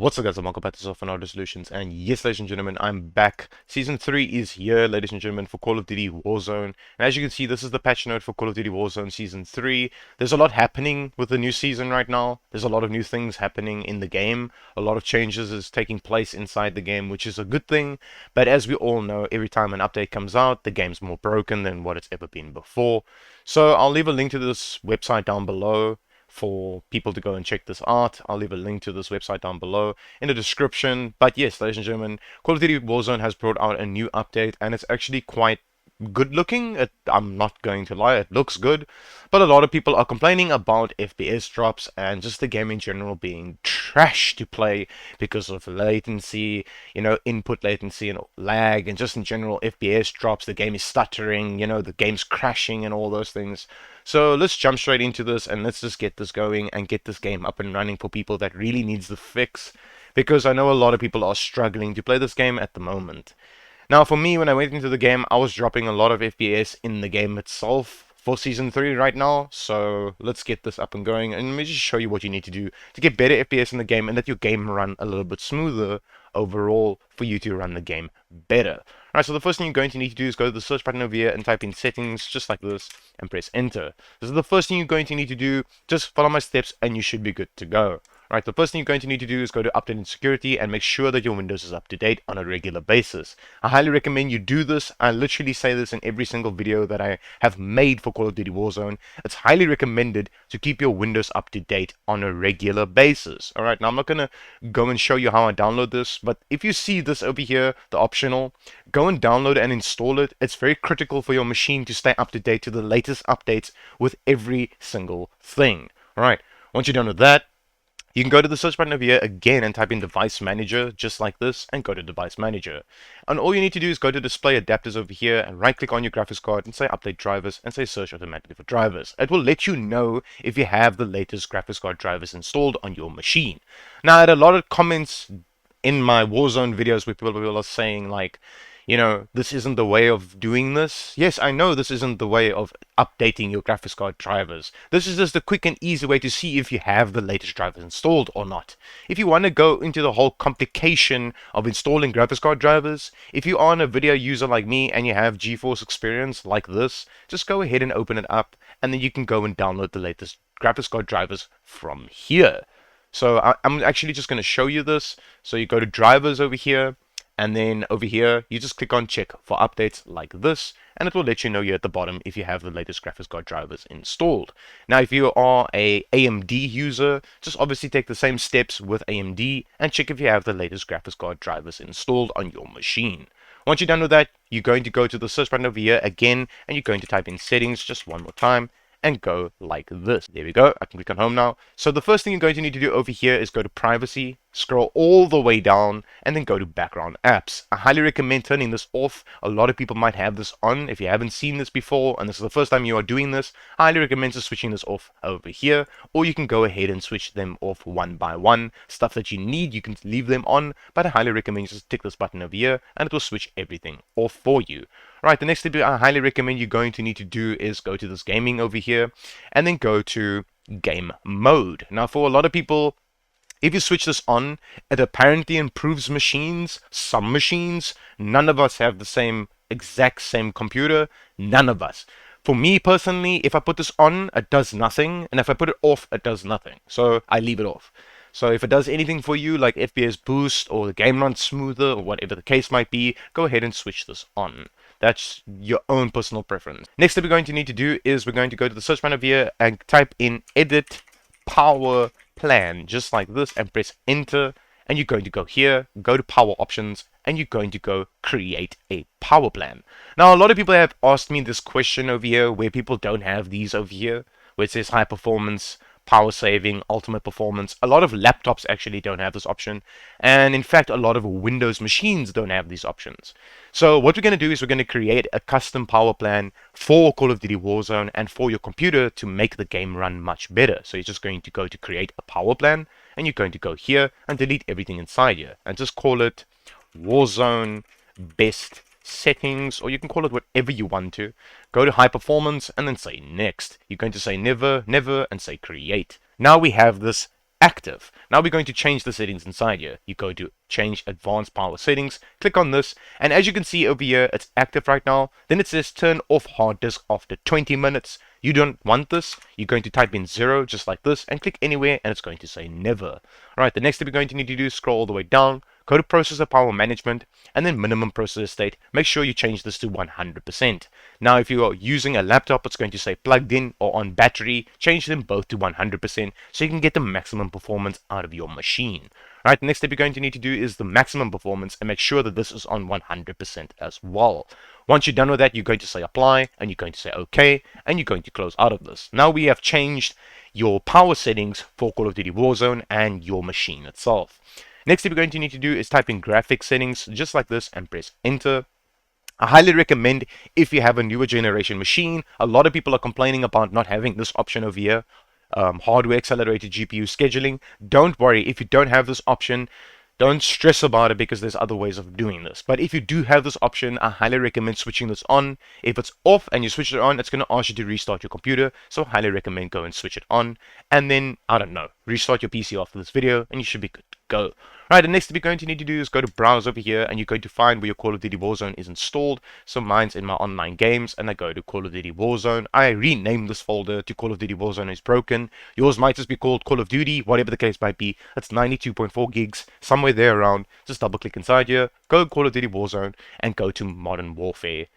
What's up guys, I'm welcome back to Software Solutions, and yes ladies and gentlemen, I'm back. Season 3 is here ladies and gentlemen for Call of Duty Warzone, and as you can see this is the patch note for Call of Duty Warzone Season 3. There's a lot happening with the new season right now. There's a lot of new things happening in the game. A lot of changes is taking place inside the game, which is a good thing, but as we all know, every time an update comes out, the game's more broken than what it's ever been before. So I'll leave a link to this website down below for people to go and check this out. I'll leave a link to this website down below in the description. But yes, ladies and gentlemen, Call of Duty Warzone has brought out a new update, and it's actually quite good looking. I'm not going to lie, it looks good, but a lot of people are complaining about FPS drops and just the game in general being trash to play because of latency, input latency and lag, and just in general FPS drops. The game is stuttering, the game's crashing and all those things. So let's jump straight into this and let's just get this going and get this game up and running for people that really needs the fix, because I know a lot of people are struggling to play this game at the moment. Now for me, when I went into the game, I was dropping a lot of FPS in the game itself for Season 3 right now. So let's get this up and going, and let me just show you what you need to do to get better FPS in the game and let your game run a little bit smoother overall for you to run the game better. Alright, so the first thing you're going to need to do is go to the search button over here and type in settings just like this and press enter. This is the first thing you're going to need to do. Just follow my steps and you should be good to go. Right, the first thing you're going to need to do is go to update and security and make sure that your Windows is up to date on a regular basis. I highly recommend you do this. I literally say this in every single video that I have made for Call of Duty Warzone. It's highly recommended to keep your Windows up to date on a regular basis. Alright, now I'm not going to go and show you how I download this, but if you see this over here, the optional, go and download it and install it. It's very critical for your machine to stay up to date to the latest updates with every single thing. Alright, once you're done with that, you can go to the search button over here again and type in device manager just like this and go to device manager. And all you need to do is go to display adapters over here and right click on your graphics card and say update drivers and say search automatically for drivers. It will let you know if you have the latest graphics card drivers installed on your machine. Now I had a lot of comments in my Warzone videos where people are saying like, this isn't the way of doing this. Yes, I know this isn't the way of updating your graphics card drivers. This is just a quick and easy way to see if you have the latest drivers installed or not. If you want to go into the whole complication of installing graphics card drivers, if you are a video user like me and you have GeForce experience like this, just go ahead and open it up and then you can go and download the latest graphics card drivers from here. So I'm actually just going to show you this. So you go to drivers over here, and then over here, you just click on check for updates like this, and it will let you know here at the bottom if you have the latest graphics card drivers installed. Now, if you are a AMD user, just obviously take the same steps with AMD and check if you have the latest graphics card drivers installed on your machine. Once you're done with that, you're going to go to the search button over here again, and you're going to type in settings just one more time, and go like this. There we go. I can click on home now. So the first thing you're going to need to do over here is go to privacy, scroll all the way down, and then go to background apps. I highly recommend turning this off. A lot of people might have this on. If you haven't seen this before and this is the first time you are doing this, I highly recommend just switching this off over here, or you can go ahead and switch them off one by one. Stuff that you need, you can leave them on, but I highly recommend you just tick this button over here and it will switch everything off for you. Right, the next thing I highly recommend you're going to need to do is go to this gaming over here and then go to game mode. Now for a lot of people, if you switch this on, it apparently improves machines. Some machines, none of us have the exact same computer, none of us. For me personally, if I put this on, it does nothing, and if I put it off, it does nothing. So I leave it off. So if it does anything for you, like FPS boost or the game runs smoother or whatever the case might be, go ahead and switch this on. That's your own personal preference. Next thing we're going to need to do is we're going to go to the search button over here and type in edit power plan just like this and press enter, and you're going to go here, go to power options, and you're going to go create a power plan. Now a lot of people have asked me this question over here where people don't have these over here where it says high performance, power saving, ultimate performance. A lot of laptops actually don't have this option, and in fact a lot of Windows machines don't have these options. So what we're going to do is we're going to create a custom power plan for Call of Duty Warzone and for your computer to make the game run much better. So you're just going to go to create a power plan, and you're going to go here and delete everything inside here and just call it Warzone best settings, or you can call it whatever you want to. Go to high performance and then say next. You're going to say never, never, and say create. Now we have this active. Now we're going to change the settings inside here. You go to change advanced power settings, click on this, and as you can see over here, it's active right now. Then it says turn off hard disk after 20 minutes. You don't want this. You're going to type in 0 just like this and click anywhere, and it's going to say never. Alright, the next thing we're going to need to do is scroll all the way down, go to processor power management, and then minimum processor state. Make sure you change this to 100%. Now if you are using a laptop, it's going to say plugged in or on battery. Change them both to 100% so you can get the maximum performance out of your machine. Alright, the next step you're going to need to do is the maximum performance, and make sure that this is on 100% as well. Once you're done with that, you're going to say apply, and you're going to say OK, and you're going to close out of this. Now we have changed your power settings for Call of Duty Warzone and your machine itself. Next thing we're going to need to do is type in graphics settings just like this and press enter. I highly recommend if you have a newer generation machine. A lot of people are complaining about not having this option over here. Hardware accelerated GPU scheduling. Don't worry if you don't have this option. Don't stress about it because there's other ways of doing this. But if you do have this option, I highly recommend switching this on. If it's off and you switch it on, it's going to ask you to restart your computer. So I highly recommend go and switch it on. And then, I don't know, restart your PC after this video and you should be good to go. Right, the next thing you're going to need to do is go to browse over here, and you're going to find where your Call of Duty Warzone is installed. So mine's in my online games, and I go to Call of Duty Warzone. I renamed this folder to Call of Duty Warzone is broken. Yours might just be called Call of Duty, whatever the case might be. It's 92.4 gigs, somewhere there around. Just double click inside here, go Call of Duty Warzone, and go to Modern Warfare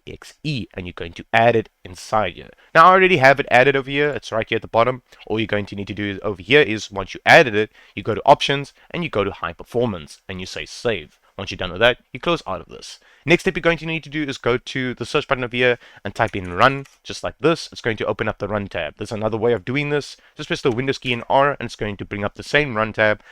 exe, and you're going to add it inside here. Now I already have it added over here. It's right here at the bottom. All you're going to need to do over here is once you added it, you go to options and you go to high performance and you say save. Once you're done with that, you close out of this. Next step you're going to need to do is go to the search button over here and type in run, just like this. It's going to open up the run tab. There's another way of doing this. Just press the Windows key and R, and it's going to bring up the same run tab.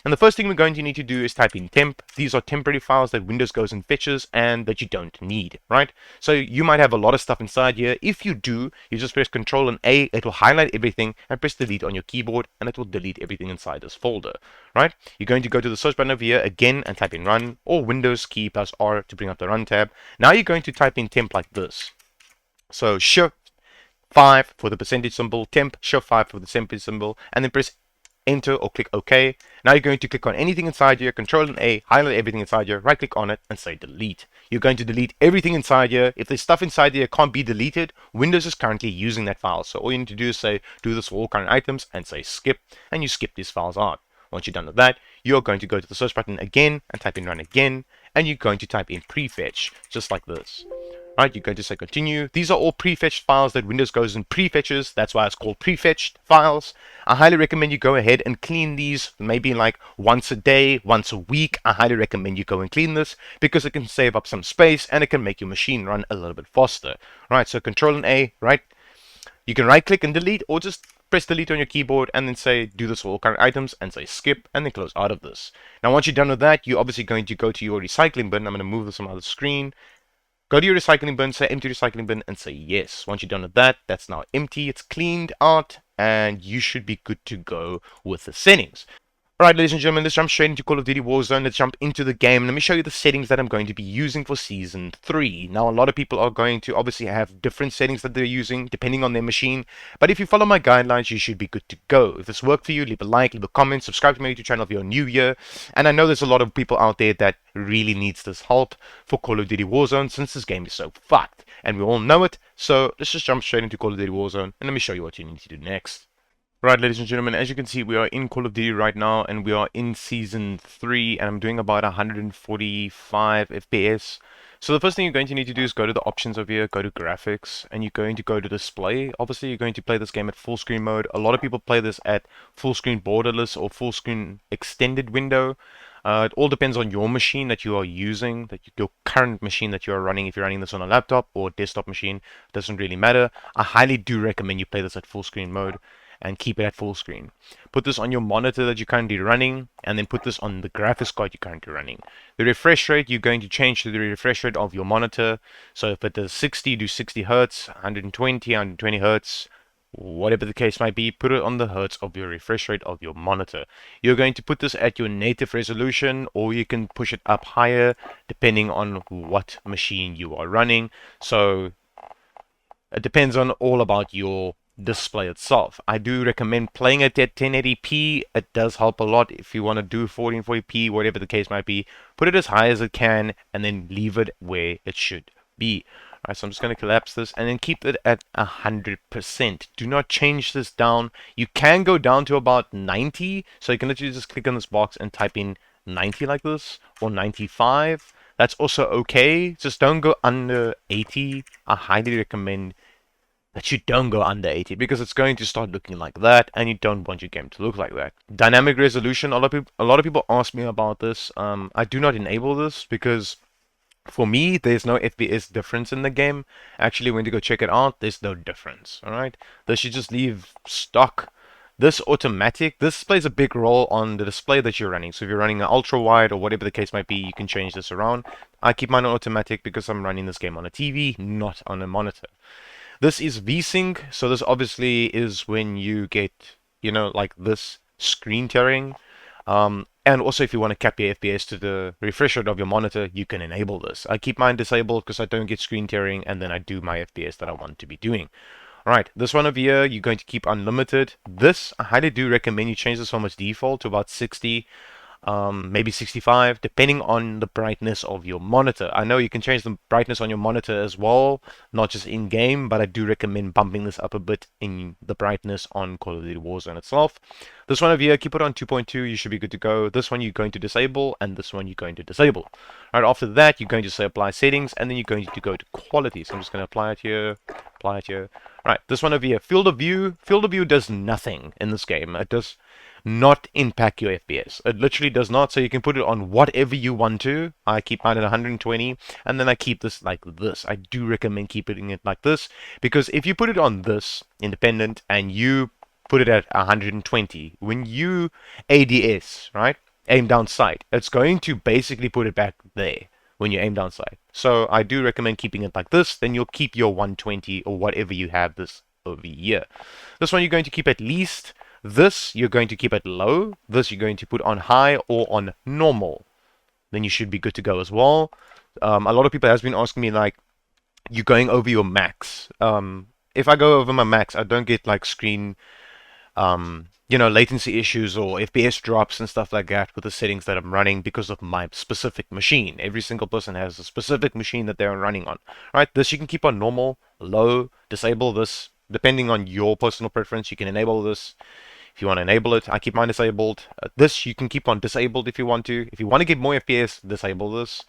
And the first thing we're going to need to do is type in temp. These are temporary files that Windows goes and fetches and that you don't need, right? So you might have a lot of stuff inside here. If you do, you just press Control and A. It will highlight everything, and press delete on your keyboard, and it will delete everything inside this folder, right? You're going to go to the search button over here again and type in run, or Windows key plus R to bring up the run tab. Now you're going to type in temp like this. So Shift 5 for the percentage symbol, temp, Shift 5 for the percentage symbol, and then press enter or click OK. Now you're going to click on anything inside here, Control and A, highlight everything inside here, right click on it and say delete. You're going to delete everything inside here. If there's stuff inside here can't be deleted, Windows is currently using that file. So all you need to do is say do this for all current items and say skip, and you skip these files out. Once you're done with that, you're going to go to the search button again and type in run again, and you're going to type in prefetch just like this. Right, you're going to say continue. These are all prefetched files that Windows goes and prefetches. That's why it's called prefetched files. I highly recommend you go ahead and clean these maybe like once a day, once a week. I highly recommend you go and clean this because it can save up some space and it can make your machine run a little bit faster. Right, so Control and A, right? You can right click and delete, or just press delete on your keyboard and then say do this for all current items and say skip, and then close out of this. Now once you're done with that, you're obviously going to go to your recycling bin. I'm going to move this on the other screen. Go to your recycling bin, say empty recycling bin, and say yes. Once you're done with that, that's now empty, it's cleaned out, and you should be good to go with the settings. Alright, ladies and gentlemen, let's jump straight into Call of Duty Warzone. Let's jump into the game. Let me show you the settings that I'm going to be using for Season 3. Now, a lot of people are going to obviously have different settings that they're using, depending on their machine. But if you follow my guidelines, you should be good to go. If this worked for you, leave a like, leave a comment, subscribe to my YouTube channel if you're new here. And I know there's a lot of people out there that really needs this help for Call of Duty Warzone, since this game is so fucked. And we all know it. So, let's just jump straight into Call of Duty Warzone, and let me show you what you need to do next. Right, ladies and gentlemen, as you can see, we are in Call of Duty right now, and we are in Season 3, and I'm doing about 145 FPS. So the first thing you're going to need to do is go to the options over here, go to graphics, and you're going to go to display. Obviously, you're going to play this game at full screen mode. A lot of people play this at full screen borderless or full screen extended window. It all depends on your machine that you are using, your current machine that you are running. If you're running this on a laptop or desktop machine, it doesn't really matter. I highly do recommend you play this at full screen mode and keep it at full screen. Put this on your monitor that you're currently running, and then put this on the graphics card you're currently running. The refresh rate, you're going to change to the refresh rate of your monitor. So if it is 60, do 60 Hertz, 120 Hertz, whatever the case might be, put it on the hertz of your refresh rate of your monitor. You're going to put this at your native resolution, or you can push it up higher depending on what machine you are running. So it depends on all about your display itself. I do recommend playing it at 1080p. It does help a lot if you want to do 1440p, whatever the case might be. Put it as high as it can and then leave it where it should be. Alright, so I'm just going to collapse this and then keep it at 100%. Do not change this down. You can go down to about 90, so you can literally just click on this box and type in 90 like this, or 95. That's also okay. Just don't go under 80. I highly recommend that you don't go under 80 because it's going to start looking like that, and you don't want your game to look like that. Dynamic resolution. A lot of people ask me about this. I do not enable this because for me, there's no FPS difference in the game. Actually, when you go check it out, there's no difference. Alright? This should just leave stock. This automatic, this plays a big role on the display that you're running. So if you're running an ultra wide or whatever the case might be, you can change this around. I keep mine on automatic because I'm running this game on a TV, not on a monitor. This is VSync, so this obviously is when you get, like this screen tearing. And also, if you want to cap your FPS to the refresh rate of your monitor, you can enable this. I keep mine disabled because I don't get screen tearing, and then I do my FPS that I want to be doing. Alright, this one over here, you're going to keep unlimited. This, I highly do recommend you change this from its default to about 60. Maybe 65, depending on the brightness of your monitor. I know you can change the brightness on your monitor as well, not just in game, but I do recommend bumping this up a bit in the brightness on Call of Duty Warzone itself. This one over here, keep it on 2.2, you should be good to go. This one you're going to disable, and this one you're going to disable. Right, after that, you're going to say apply settings, and then you're going to go to quality. So I'm just going to apply it here, apply it here. Right, this one over here, field of view. Field of view does nothing in this game. It does not impact your FPS. It literally does not, so you can put it on whatever you want to. I keep mine at 120, and then I keep this like this. I do recommend keeping it like this, because if you put it on this, independent, and you put it at 120, when you ADS, right, aim down sight, it's going to basically put it back there when you aim down sight. So I do recommend keeping it like this, then you'll keep your 120 or whatever you have this over here. This one you're going to keep at least. This you're going to keep at low. This you're going to put on high or on normal. Then you should be good to go as well. A lot of people has been asking me like, you're going over your max. If I go over my max, I don't get like screen, latency issues or FPS drops and stuff like that with the settings that I'm running because of my specific machine. Every single person has a specific machine that they're running on. Right? This you can keep on normal, low, disable this. Depending on your personal preference, you can enable this. If you want to enable it, I keep mine disabled. This you can keep on disabled if you want to. If you want to get more FPS, disable this.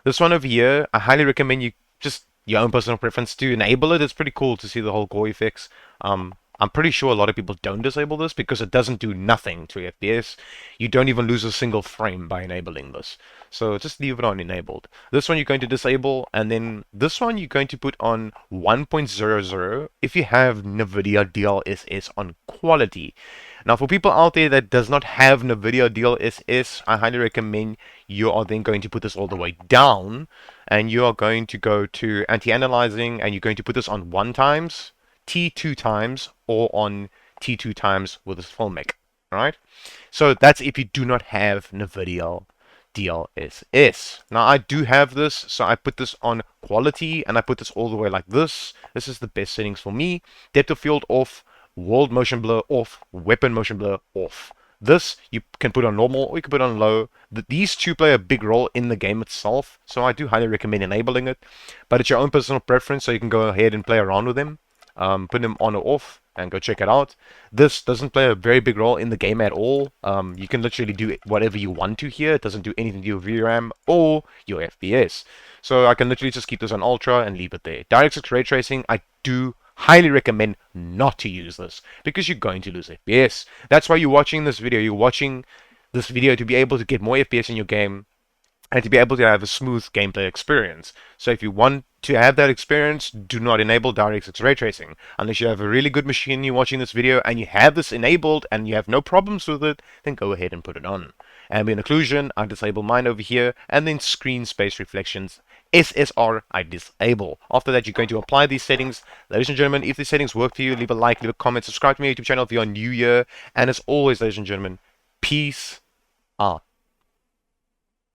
This one over here, I highly recommend you just your own personal preference to enable it. It's pretty cool to see the whole gore effects. I'm pretty sure a lot of people don't disable this because it doesn't do nothing to FPS. You don't even lose a single frame by enabling this. So just leave it on enabled. This one you're going to disable, and then this one you're going to put on 1.00 if you have NVIDIA DLSS on quality. Now for people out there that does not have NVIDIA DLSS, I highly recommend you are then going to put this all the way down, and you are going to go to anti-analyzing, and you're going to put this on 1 times, T2 times, or on T2 times with this filmic. Alright? So that's if you do not have NVIDIA DLSS. Now I do have this, so I put this on quality, and I put this all the way like this. This is the best settings for me. Depth of field off, world motion blur off, weapon motion blur off. This you can put on normal or you can put on low. These two play a big role in the game itself, so I do highly recommend enabling it. But it's your own personal preference, so you can go ahead and play around with them. Put them on or off and go check it out. This doesn't play a very big role in the game at all. You can literally do whatever you want to here. It doesn't do anything to your VRAM or your FPS. So I can literally just keep this on ultra and leave it there. DirectX ray tracing, I do highly recommend not to use this because you're going to lose FPS. That's why you're watching this video. You're watching this video to be able to get more FPS in your game and to be able to have a smooth gameplay experience. So if you want to have that experience, do not enable DirectX ray tracing. Unless you have a really good machine you're watching this video and you have this enabled and you have no problems with it, then go ahead and put it on. Ambient occlusion, I disable mine over here, and then screen space reflections, SSR, I disable. After that, you're going to apply these settings. Ladies and gentlemen, if these settings work for you, leave a like, leave a comment, subscribe to my YouTube channel if you're new here, and as always, ladies and gentlemen, peace out.